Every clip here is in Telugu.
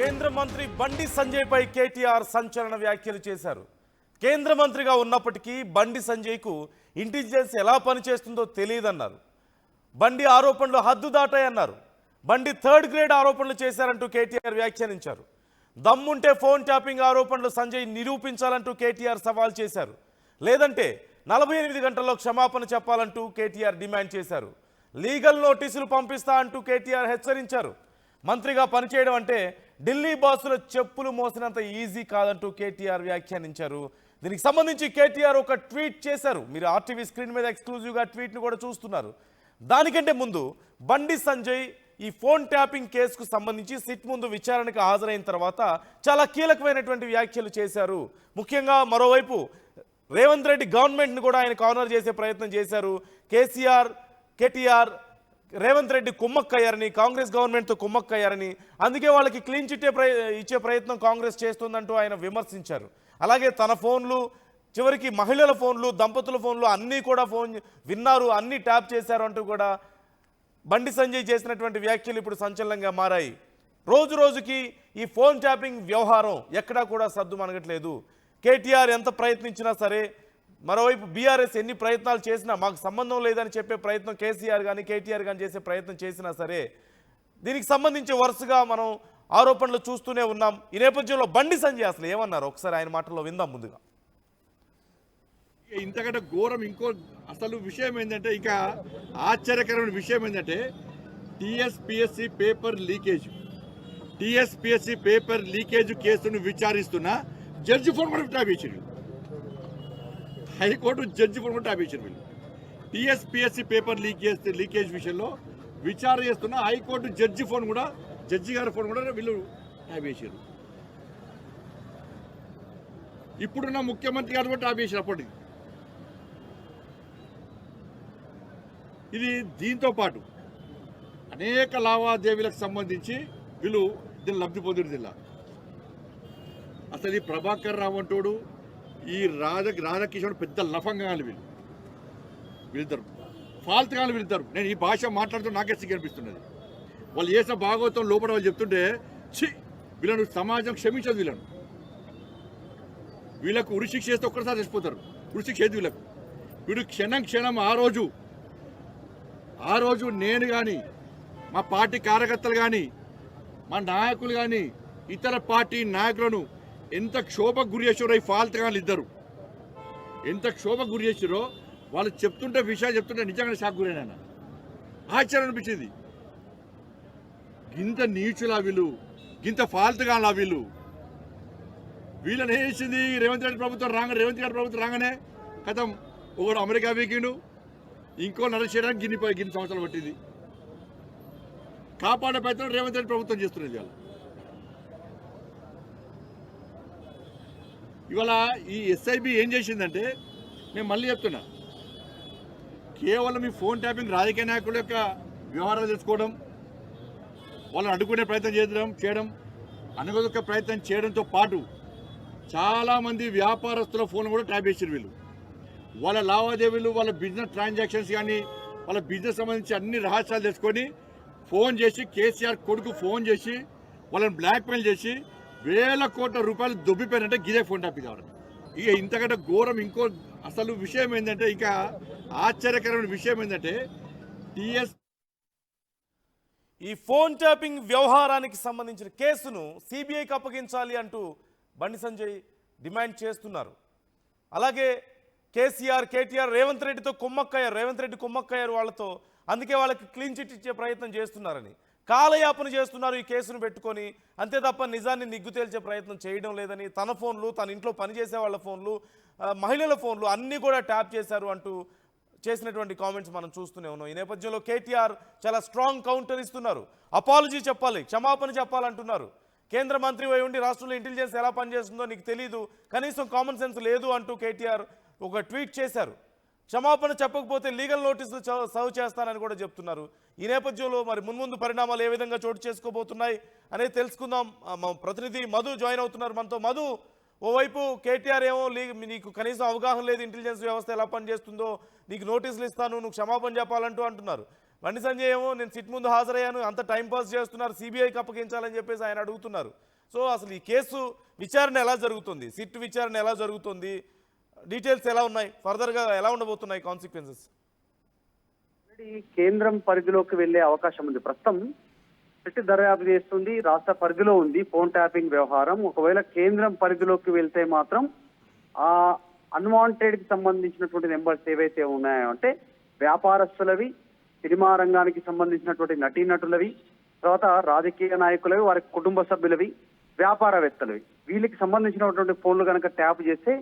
కేంద్ర మంత్రి బండి సంజయ్ పై కేటీఆర్ సంచలన వ్యాఖ్యలు చేశారు. కేంద్ర మంత్రిగా ఉన్నప్పటికీ బండి సంజయ్కు ఇంటెలిజెన్స్ ఎలా పనిచేస్తుందో తెలియదన్నారు. బండి ఆరోపణలు హద్దు దాటాయన్నారు. బండి థర్డ్ గ్రేడ్ ఆరోపణలు చేశారంటూ కేటీఆర్ వ్యాఖ్యానించారు. దమ్ముంటే ఫోన్ ట్యాపింగ్ ఆరోపణలు సంజయ్ నిరూపించాలంటూ కేటీఆర్ సవాల్ చేశారు. లేదంటే 48 గంటల్లో క్షమాపణ చెప్పాలంటూ కేటీఆర్ డిమాండ్ చేశారు. లీగల్ నోటీసులు పంపిస్తా అంటూ కేటీఆర్ హెచ్చరించారు. మంత్రిగా పనిచేయడం అంటే ఢిల్లీ బాసుల చెప్పులు మోసినంత ఈజీ కాదంటూ కేటీఆర్ వ్యాఖ్యానించారు. దీనికి సంబంధించి కేటీఆర్ ఒక ట్వీట్ చేశారు. మీరు ఆర్టీవీ స్క్రీన్ మీద ఎక్స్క్లూజివ్గా ట్వీట్ను కూడా చూస్తున్నారు. దానికంటే ముందు బండి సంజయ్ ఈ ఫోన్ ట్యాపింగ్ కేసుకు సంబంధించి సిట్ ముందు విచారణకు హాజరైన తర్వాత చాలా కీలకమైనటువంటి వ్యాఖ్యలు చేశారు. ముఖ్యంగా మరోవైపు రేవంత్ రెడ్డి గవర్నమెంట్ని కూడా ఆయన కార్నర్ చేసే ప్రయత్నం చేశారు. కేటీఆర్ రేవంత్ రెడ్డి కుమ్మక్కయ్యారని, కాంగ్రెస్ గవర్నమెంట్తో కుమ్మక్కయ్యారని, అందుకే వాళ్ళకి క్లీన్ చిట్ ఇచ్చే ప్రయత్నం కాంగ్రెస్ చేస్తుందంటూ ఆయన విమర్శించారు. అలాగే తన ఫోన్లు, చివరికి మహిళల ఫోన్లు, దంపతుల ఫోన్లు అన్నీ కూడా విన్నారు, అన్నీ ట్యాప్ చేశారు అంటూ కూడా బండి సంజయ్ చేసినటువంటి వ్యాఖ్యలు ఇప్పుడు సంచలనంగా మారాయి. రోజు రోజుకి ఈ ఫోన్ ట్యాపింగ్ వ్యవహారం ఎక్కడా కూడా సద్దు మనగట్లేదు. కేటీఆర్ ఎంత ప్రయత్నించినా సరే, మరోవైపు బీఆర్ఎస్ ఎన్ని ప్రయత్నాలు చేసినా మాకు సంబంధం లేదని చెప్పే ప్రయత్నం కేసీఆర్ కానీ కేటీఆర్ కానీ చేసే ప్రయత్నం చేసినా సరే, దీనికి సంబంధించి వరుసగా మనం ఆరోపణలు చూస్తూనే ఉన్నాం. ఈ నేపథ్యంలో బండి సంజయ్ అసలు ఏమన్నారు ఒకసారి ఆయన మాటల్లో విందాం. ముందుగా ఇంతకంటే ఘోరం ఇంకో అసలు విషయం ఏంటంటే, ఇంకా ఆశ్చర్యకరమైన విషయం ఏంటంటే, టీఎస్పీఎస్సీ పేపర్ లీకేజ్ కేసును విచారిస్తున్న జడ్జి ఫోన్ కూడా ట్యాప్ చేశారు. హైకోర్టు జడ్జి ఫోన్ కూడా ట్యాప్ చేశారు. వీళ్ళు టీఎస్పీఎస్సీ పేపర్ లీకేజ్ విషయంలో విచారణ చేస్తున్న హైకోర్టు జడ్జి ఫోన్ కూడా, జడ్జి గారి ఫోన్ కూడా వీళ్ళు ట్యాప్ చేశారు. ఇప్పుడున్న ముఖ్యమంత్రి గారు కూడా ట్యాప్ చేశారు అప్పటికి. ఇది దీంతో పాటు అనేక లావాదేవీలకు సంబంధించి వీళ్ళు దీన్ని లబ్ధి పొందుడు జిల్లా. అసలు ఈ ప్రభాకర్ రావు అంటోడు, ఈ రాధాకిషోర్ పెద్ద లఫంగాలు వీళ్ళిద్దరు ఫాల్తుగాలు వీళ్ళిద్దరు. నేను ఈ భాష మాట్లాడుతూ నాకే సిగ్గు అనిపిస్తున్నది. వాళ్ళు చేసిన భాగవతం లోపల వాళ్ళు చెప్తుంటే వీళ్ళను సమాజం క్షమించదు. వీళ్ళకు ఉరిశిక్ష చేస్తే ఒక్కసారి చచ్చిపోతారు. ఉరిశిక్ష ఏది వీళ్ళకు. వీడు క్షణం ఆ రోజు నేను కానీ, మా పార్టీ కార్యకర్తలు కానీ, మా నాయకులు కానీ, ఇతర పార్టీ నాయకులను ఎంత క్షోభకు గురి చేసారో ఈ ఫాల్తుగాళ్ళు ఇద్దరు ఎంత క్షోభకు గురి చేసారో వాళ్ళు చెప్తుంటే, విషయాలు చెప్తుంటే నిజంగానే షాక్ గురైనా. ఆశ్చర్యం అనిపించింది. గింత నీచులా వీళ్ళు, గింత ఫాల్తుగాళ్ళ వీళ్ళని వేసింది రేవంత్ గారి ప్రభుత్వం రాగానే కథం ఒకడు అమెరికా వీకిండు, ఇంకో నరేష్ చేయడానికి గిన్ని సంవత్సరాలు పట్టింది. కాపాడే ప్రయత్నం రేవంత్ రెడ్డి ప్రభుత్వం చేస్తున్నది. ఇవాళ ఈ ఎస్ఐబి ఏం చేసిందంటే, నేను మళ్ళీ చెప్తున్నా, కేవలం ఈ ఫోన్ ట్యాపింగ్ రాజకీయ నాయకుల యొక్క వ్యవహారాలు తెలుసుకోవడం, వాళ్ళని అడ్డుకునే ప్రయత్నం చేయడం అనగదొక్క ప్రయత్నం చేయడంతో పాటు చాలామంది వ్యాపారస్తుల ఫోన్ కూడా ట్యాప్ చేసారు వీళ్ళు. వాళ్ళ లావాదేవీలు, వాళ్ళ బిజినెస్ ట్రాన్సాక్షన్స్ కానీ, వాళ్ళ బిజినెస్ సంబంధించి అన్ని రహస్యాలు తెలుసుకొని ఫోన్ చేసి, కేసీఆర్ కొడుకు ఫోన్ చేసి వాళ్ళని బ్లాక్మెయిల్ చేసి వేల కోట్ల రూపాయలు దొబ్బిపోయినంటే గిదే ఫోన్ ట్యాపింగ్ కావాలి. ఇక ఇంతకంటే ఘోరం ఇంకో అసలు విషయం ఏంటంటే, ఇంకా ఆశ్చర్యకరమైన విషయం ఏంటంటే, ఈ ఫోన్ ట్యాపింగ్ వ్యవహారానికి సంబంధించిన కేసును సిబిఐకి అప్పగించాలి అంటూ బండి సంజయ్ డిమాండ్ చేస్తున్నారు. అలాగే కేటీఆర్ రేవంత్ రెడ్డి కుమ్మక్కయ్యారు వాళ్ళతో, అందుకే వాళ్ళకి క్లీన్ చిట్ ఇచ్చే ప్రయత్నం చేస్తున్నారని కాలయాపన చేస్తున్నారు ఈ కేసును పెట్టుకొని. అంతే తప్ప నిజాన్ని నిగ్గు తేల్చే ప్రయత్నం చేయడం లేదని, తన ఫోన్లు, తన ఇంట్లో పనిచేసే వాళ్ళ ఫోన్లు, మహిళల ఫోన్లు అన్నీ కూడా ట్యాప్ చేశారు అంటూ చేసినటువంటి కామెంట్స్ మనం చూస్తూనే ఉన్నాం. ఈ నేపథ్యంలో కేటీఆర్ చాలా స్ట్రాంగ్ కౌంటర్ ఇస్తున్నారు. అపాలజీ చెప్పాలి, క్షమాపణ చెప్పాలంటున్నారు. కేంద్ర మంత్రి అయి ఉండి రాష్ట్రంలో ఇంటెలిజెన్స్ ఎలా పనిచేస్తుందో నీకు తెలీదు, కనీసం కామన్ సెన్స్ లేదు అంటూ కేటీఆర్ ఒక ట్వీట్ చేశారు. క్షమాపణ చెప్పకపోతే లీగల్ నోటీసులు సర్వ్ చేస్తానని కూడా చెప్తున్నారు. ఈ నేపథ్యంలో మరి మున్ముందు పరిణామాలు ఏ విధంగా చోటు చేసుకోబోతున్నాయి అనేది తెలుసుకుందాం. మా ప్రతినిధి మధు జాయిన్ అవుతున్నారు మనతో. మధు, ఓవైపు కేటీఆర్ ఏమో నీకు కనీసం అవగాహన లేదు, ఇంటెలిజెన్స్ వ్యవస్థ ఎలా పనిచేస్తుందో, నీకు నోటీసులు ఇస్తాను, నువ్వు క్షమాపణ చెప్పాలంటూ అంటున్నారు. బండి సంజయ్ ఏమో నేను సిట్ ముందు హాజరయ్యాను, అంత టైం పాస్ చేస్తున్నారు, సిబిఐకి అప్పగించాలని చెప్పేసి ఆయన అడుగుతున్నారు. సో అసలు ఈ కేసు విచారణ ఎలా జరుగుతుంది, సిట్ విచారణ ఎలా జరుగుతుంది, డీటెయిల్స్ ఎలా ఉన్నాయి, ఫర్దర్గా ఎలా ఉండబోతున్నాయి కాన్సిక్వెన్సెస్? కేంద్రం పరిధిలోకి వెళ్లే అవకాశం ఉంది. ప్రస్తుతం సిట్ దర్యాప్తు చేస్తుంది, రాష్ట్ర పరిధిలో ఉంది ఫోన్ ట్యాపింగ్ వ్యవహారం. ఒకవేళ కేంద్రం పరిధిలోకి వెళ్తే మాత్రం ఆ అన్వాంటెడ్ కి సంబంధించినటువంటి నెంబర్స్ ఏవైతే ఉన్నాయో అంటే వ్యాపారస్తులవి, సినిమా రంగానికి సంబంధించినటువంటి నటీనటులవి, తర్వాత రాజకీయ నాయకులవి, వారి కుటుంబ సభ్యులవి, వ్యాపారవేత్తలవి, వీళ్ళకి సంబంధించినటువంటి ఫోన్లు కనుక ట్యాప్ చేస్తే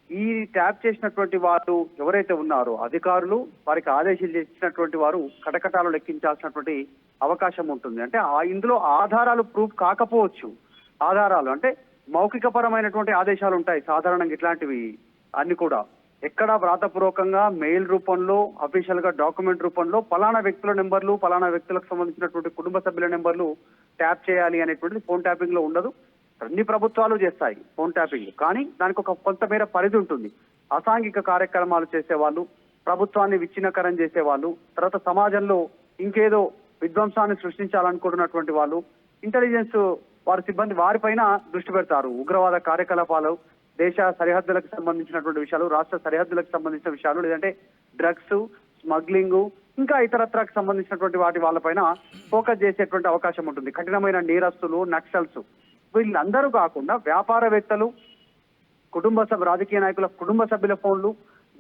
ఈ ట్యాప్ చేసినటువంటి వారు ఎవరైతే ఉన్నారో అధికారులు, వారికి ఆదేశాలు ఇచ్చినటువంటి వారు కటకటాలు లెక్కించాల్సినటువంటి అవకాశం ఉంటుంది. అంటే ఇందులో ఆధారాలు ప్రూఫ్ కాకపోవచ్చు. ఆధారాలు అంటే మౌఖికపరమైనటువంటి ఆదేశాలు ఉంటాయి సాధారణంగా, ఇట్లాంటివి అన్ని కూడా ఎక్కడ వ్రాతపూర్వకంగా మెయిల్ రూపంలో, అఫీషియల్ గా డాక్యుమెంట్ రూపంలో పలానా వ్యక్తుల నెంబర్లు, పలానా వ్యక్తులకు సంబంధించినటువంటి కుటుంబ సభ్యుల నెంబర్లు ట్యాప్ చేయాలి అనేటువంటిది ఫోన్ ట్యాపింగ్ లో ఉండదు. అన్ని ప్రభుత్వాలు చేస్తాయి ఫోన్ ట్యాపింగ్, కానీ దానికి ఒక కొంతమేర పరిధి ఉంటుంది. అసాంఘిక కార్యక్రమాలు చేసేవాళ్ళు, ప్రభుత్వాన్ని విచ్ఛిన్నకరం చేసేవాళ్ళు, తర్వాత సమాజంలో ఇంకేదో విధ్వంసాన్ని సృష్టించాలనుకుంటున్నటువంటి వాళ్ళు, ఇంటెలిజెన్స్ వారి సిబ్బంది వారిపైన దృష్టి పెడతారు. ఉగ్రవాద కార్యకలాపాలు, దేశ సరిహద్దులకు సంబంధించినటువంటి విషయాలు, రాష్ట్ర సరిహద్దులకు సంబంధించిన విషయాలు, లేదంటే డ్రగ్స్, స్మగ్లింగ్, ఇంకా ఇతరత్రకు సంబంధించినటువంటి వాటి వాళ్ళపైన ఫోకస్ చేసేటువంటి అవకాశం ఉంటుంది. కఠినమైన నేరస్తులు, నక్సల్స్, వీళ్ళందరూ కాకుండా వ్యాపారవేత్తలు, రాజకీయ నాయకుల కుటుంబ సభ్యుల ఫోన్లు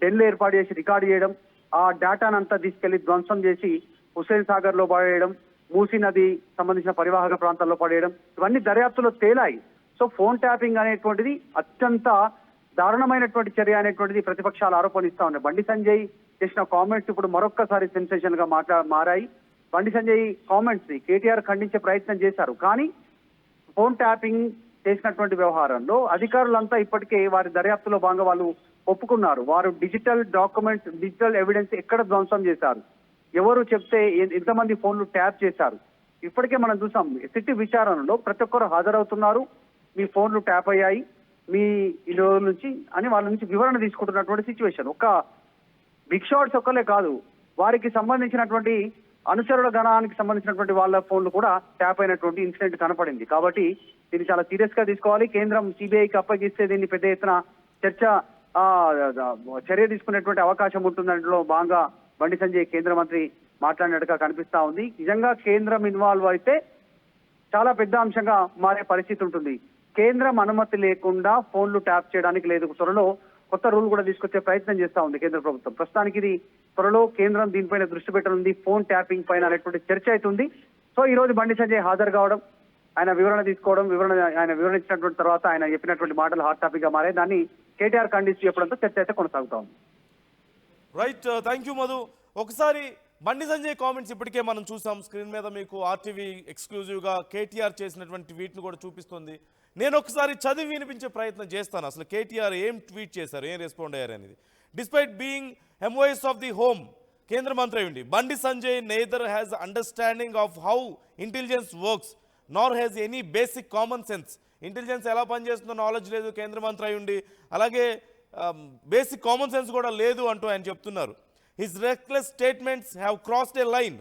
డెల్ ఏర్పాటు చేసి రికార్డు చేయడం, ఆ డేటానంతా తీసుకెళ్లి ధ్వంసం చేసి హుస్సేన్ సాగర్ లో పడేయడం, మూసీ నది సంబంధించిన పరివాహక ప్రాంతాల్లో పడేయడం, ఇవన్నీ దర్యాప్తులో తేలాయి. సో ఫోన్ ట్యాపింగ్ అనేటువంటిది అత్యంత దారుణమైనటువంటి చర్య అనేటువంటిది ప్రతిపక్షాలు ఆరోపణిస్తా ఉన్నాయి. బండి సంజయ్ చేసిన కామెంట్స్ ఇప్పుడు మరొక్కసారి సెన్సేషన్ గా మారాయి. బండి సంజయ్ కామెంట్స్ ని కేటీఆర్ ఖండించే ప్రయత్నం చేశారు, కానీ ఫోన్ ట్యాపింగ్ చేసినటువంటి వ్యవహారంలో అధికారులంతా ఇప్పటికే వారి దర్యాప్తులో భాగంగా వాళ్ళు ఒప్పుకున్నారు. వారు డిజిటల్ డాక్యుమెంట్స్, డిజిటల్ ఎవిడెన్స్ ఎక్కడ ధ్వంసం చేశారు, ఎవరు చెప్తే ఎంతమంది ఫోన్లు ట్యాప్ చేశారు, ఇప్పటికే మనం చూసాం. సిట్ విచారణలో ప్రతి ఒక్కరు హాజరవుతున్నారు, మీ ఫోన్లు ట్యాప్ అయ్యాయి మీ ఈ రోజుల నుంచి అని వాళ్ళ నుంచి వివరణ తీసుకుంటున్నటువంటి సిచ్యువేషన్. ఒక బిగ్ షాట్స్ ఒక్కలే కాదు, వారికి సంబంధించినటువంటి అనుచరుల గణానికి సంబంధించినటువంటి వాళ్ళ ఫోన్లు కూడా ట్యాప్ అయినటువంటి ఇన్సిడెంట్ కనపడింది. కాబట్టి దీన్ని చాలా సీరియస్ గా తీసుకోవాలి. కేంద్రం సిబిఐకి అప్పగిస్తే దీన్ని పెద్ద ఎత్తున చర్య తీసుకునేటువంటి అవకాశం ఉంటుంది. దాంట్లో భాగంగా బండి సంజయ్ కేంద్ర మంత్రి మాట్లాడినట్టుగా కనిపిస్తా ఉంది. నిజంగా కేంద్రం ఇన్వాల్వ్ అయితే చాలా పెద్ద అంశంగా మారే పరిస్థితి ఉంటుంది. కేంద్రం అనుమతి లేకుండా ఫోన్లు ట్యాప్ చేయడానికి లేదు. త్వరలో కొత్త రూల్ కూడా తీసుకొచ్చే ప్రయత్నం చేస్తా ఉంది కేంద్ర ప్రభుత్వం. ప్రస్తుతానికి ఇది త్వరలో కేంద్రం దీనిపైన దృష్టి పెట్టనుంది, ఫోన్ ట్యాపింగ్ పైన అనేటువంటి చర్చ అవుతుంది. సో ఈ రోజు బండి సంజయ్ హాజరు కావడం, ఆయన వివరణ తీసుకోవడం, ఆయన వివరణ ఇచ్చినటువంటి తర్వాత ఆయన చెప్పినటువంటి మాటలు హాట్ టాపిక్ గా మారే, దాన్ని కేటీఆర్ ఖండిస్తూ చెప్పడంతో చర్చ అయితే కొనసాగుతా ఉంది. Right, thank you Madhu. ఒకసారి బండి సంజయ్ కామెంట్స్ ఇప్పటికే మనం చూసాం స్క్రీన్ మీద, మీకు ఆర్టీవీ ఎక్స్క్లూజివ్గా కేటీఆర్ చేసినటువంటి ట్వీట్ను కూడా చూపిస్తుంది. నేను ఒకసారి చదివి వినిపించే ప్రయత్నం చేస్తాను. అసలు కేటీఆర్ ఏం ట్వీట్ చేశారు, ఏం రెస్పాండ్ అయ్యారు అనేది. Despite being MOs of the home, కేంద్ర మంత్రి ఉండి Bandi Sanjay neither has understanding of how intelligence works nor has any basic common sense. Intelligence ఎలా పనిచేస్తుందో నాలెడ్జ్ లేదు కేంద్ర మంత్రి అయి ఉండి, అలాగే బేసిక్ కామన్ సెన్స్ కూడా లేదు అంటూ ఆయన చెప్తున్నారు. His reckless statements have crossed a line.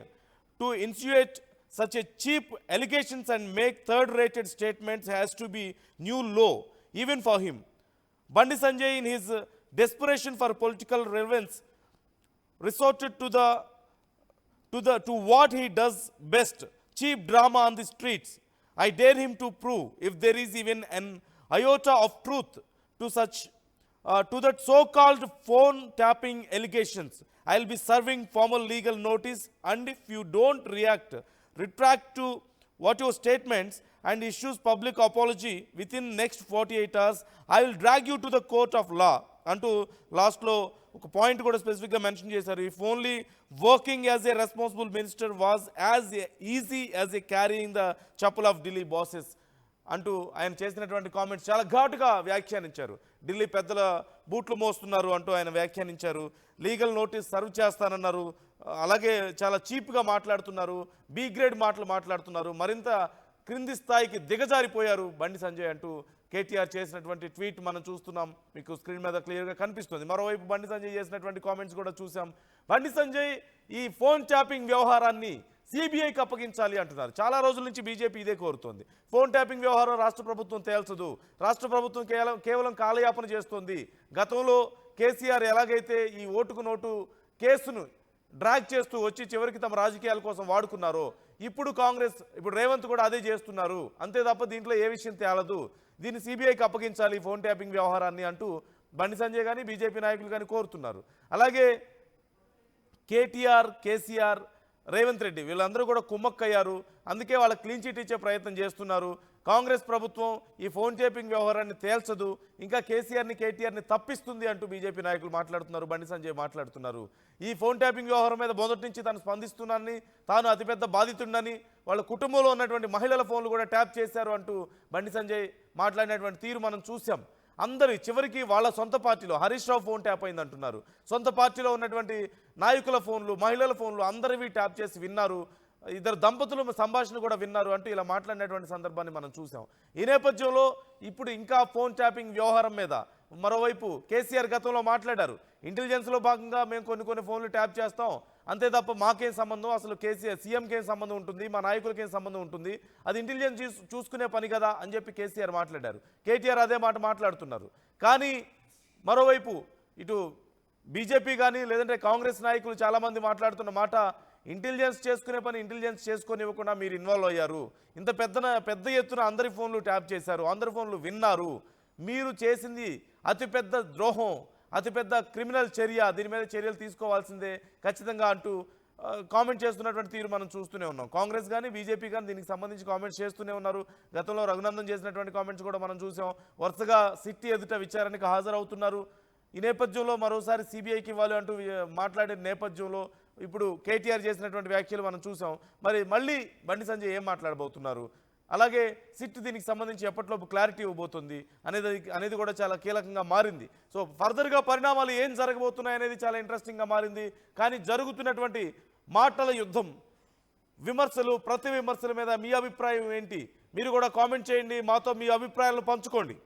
To insinuate such a cheap allegations and make third-rated statements has to be new law, even for him. Bandi Sanjay, in his desperation for political relevance, resorted to what he does best, cheap drama on the streets. I dare him to prove, if there is even an iota of truth to that so-called phone tapping allegations, I'll be serving formal legal notice, and if you don't retract to what your statements and issues public apology within next 48 hours, I will drag you to the court of law. అంటూ లాస్ట్లో ఒక పాయింట్ కూడా స్పెసిఫిక్గా మెన్షన్ చేశారు. If only working as a responsible minister was as easy as a carrying the chappal of Delhi bosses అంటూ ఆయన చేసినటువంటి కామెంట్స్ చాలా ఘాటుగా వ్యాఖ్యానించారు. ఢిల్లీ పెద్దల బూట్లు మోస్తున్నారు అంటూ ఆయన వ్యాఖ్యానించారు. లీగల్ నోటీస్ సర్వ్ చేస్తానన్నారు, అలాగే చాలా చీప్గా మాట్లాడుతున్నారు, బి గ్రేడ్ మాటలు మాట్లాడుతున్నారు, మరింత క్రింది స్థాయికి దిగజారిపోయారు బండి సంజయ్ అంటూ కేటీఆర్ చేసినటువంటి ట్వీట్ మనం చూస్తున్నాం, మీకు స్క్రీన్ మీద క్లియర్గా కనిపిస్తుంది. మరోవైపు బండి సంజయ్ చేసినటువంటి కామెంట్స్ కూడా చూసాం. బండి సంజయ్ ఈ ఫోన్ ట్యాపింగ్ వ్యవహారాన్ని సిబిఐకి అప్పగించాలి అంటున్నారు. చాలా రోజుల నుంచి బీజేపీ ఇదే కోరుతోంది. ఫోన్ ట్యాపింగ్ వ్యవహారం రాష్ట్ర ప్రభుత్వం తేల్చదు, రాష్ట్ర ప్రభుత్వం కేవలం కాలయాపన చేస్తోంది. గతంలో కేసీఆర్ ఎలాగైతే ఈ ఓటుకు నోటు కేసును డ్రాగ్ చేస్తూ వచ్చి చివరికి తమ రాజకీయాల కోసం వాడుకున్నారో, ఇప్పుడు కాంగ్రెస్, ఇప్పుడు రేవంత్ కూడా అదే చేస్తున్నారు. అంతే తప్ప దీంట్లో ఏ విషయం తేలదు, దీన్ని సిబిఐకి అప్పగించాలి ఫోన్ ట్యాపింగ్ వ్యవహారాన్ని అంటూ బండి సంజయ్ కానీ బీజేపీ నాయకులు కానీ కోరుతున్నారు. అలాగే కేటీఆర్, కేసీఆర్, రేవంత్ రెడ్డి వీళ్ళందరూ కూడా కుమ్మక్కయ్యారు. అందుకే వాళ్ళ క్లీన్ చిట్ ఇచ్చే ప్రయత్నం చేస్తున్నారు. కాంగ్రెస్ ప్రభుత్వం ఈ ఫోన్ ట్యాపింగ్ వ్యవహారాన్ని తేల్చదు, ఇంకా కేసీఆర్ని, కేటీఆర్ని తప్పిస్తుంది అంటూ బీజేపీ నాయకులు మాట్లాడుతున్నారు. బండి సంజయ్ మాట్లాడుతున్నారు. ఈ ఫోన్ ట్యాపింగ్ వ్యవహారం మీద మొదటి నుంచి తాను స్పందిస్తున్నానని, తాను అతిపెద్ద బాధితుడినని, వాళ్ళ కుటుంబంలో ఉన్నటువంటి మహిళల ఫోన్లు కూడా ట్యాప్ చేశారు అంటూ బండి సంజయ్ మాట్లాడినటువంటి తీరు మనం చూసాం. అందరి చివరికి వాళ్ళ సొంత పార్టీలో హరీష్ రావు ఫోన్ ట్యాప్ అయింది అంటున్నారు. సొంత పార్టీలో ఉన్నటువంటి నాయకుల ఫోన్లు, మహిళల ఫోన్లు అందరివి ట్యాప్ చేసి విన్నారు. ఇద్దరు దంపతుల సంభాషణ కూడా విన్నారు అంటూ ఇలా మాట్లాడినటువంటి సందర్భాన్ని మనం చూసాం. ఈ నేపథ్యంలో ఇప్పుడు ఇంకా ఫోన్ ట్యాపింగ్ వ్యవహారం మీద మరోవైపు కేసీఆర్ గతంలో మాట్లాడారు. ఇంటెలిజెన్స్లో భాగంగా మేము కొన్ని ఫోన్లు ట్యాప్ చేస్తాం, అంతే తప్ప మాకేం సంబంధం, అసలు కేసీఆర్ సీఎంకేం సంబంధం ఉంటుంది, మా నాయకులకేం సంబంధం ఉంటుంది, అది ఇంటెలిజెన్స్ చూసుకునే పని కదా అని చెప్పి కేసీఆర్ మాట్లాడారు. కేటీఆర్ అదే మాట మాట్లాడుతున్నారు. కానీ మరోవైపు ఇటు బీజేపీ కానీ లేదంటే కాంగ్రెస్ నాయకులు చాలామంది మాట్లాడుతున్న మాట, ఇంటెలిజెన్స్ చేసుకునే పని ఇంటెలిజెన్స్ చేసుకొనివ్వకుండా మీరు ఇన్వాల్వ్ అయ్యారు, ఇంత పెద్ద ఎత్తున అందరి ఫోన్లు ట్యాప్ చేశారు, అందరి ఫోన్లు విన్నారు, మీరు చేసింది అతిపెద్ద ద్రోహం, అతిపెద్ద క్రిమినల్ చర్య, దీని మీద చర్యలు తీసుకోవాల్సిందే ఖచ్చితంగా అంటూ కామెంట్ చేస్తున్నటువంటి తీరు మనం చూస్తూనే ఉన్నాం. కాంగ్రెస్ కానీ బీజేపీ కానీ దీనికి సంబంధించి కామెంట్స్ చేస్తూనే ఉన్నారు. గతంలో రఘునందన్ చేసినటువంటి కామెంట్స్ కూడా మనం చూసాం. వరుసగా సిట్ ఎదుట విచారణకు హాజరవుతున్నారు. ఈ నేపథ్యంలో మరోసారి సిబిఐకి ఇవ్వాలి అంటూ మాట్లాడే నేపథ్యంలో ఇప్పుడు కేటీఆర్ చేసినటువంటి వ్యాఖ్యలు మనం చూసాం. మరి మళ్ళీ బండి సంజయ్ ఏం మాట్లాడబోతున్నారు, అలాగే సిట్ దీనికి సంబంధించి ఎప్పటిలోపు క్లారిటీ ఇవ్వబోతుంది అనేది కూడా చాలా కీలకంగా మారింది. సో ఫర్దర్గా పరిణామాలు ఏం జరగబోతున్నాయి అనేది చాలా ఇంట్రెస్టింగ్గా మారింది. కానీ జరుగుతున్నటువంటి మాటల యుద్ధం, విమర్శలు, ప్రతి విమర్శల మీద మీ అభిప్రాయం ఏంటి? మీరు కూడా కామెంట్ చేయండి, మాతో మీ అభిప్రాయాలను పంచుకోండి.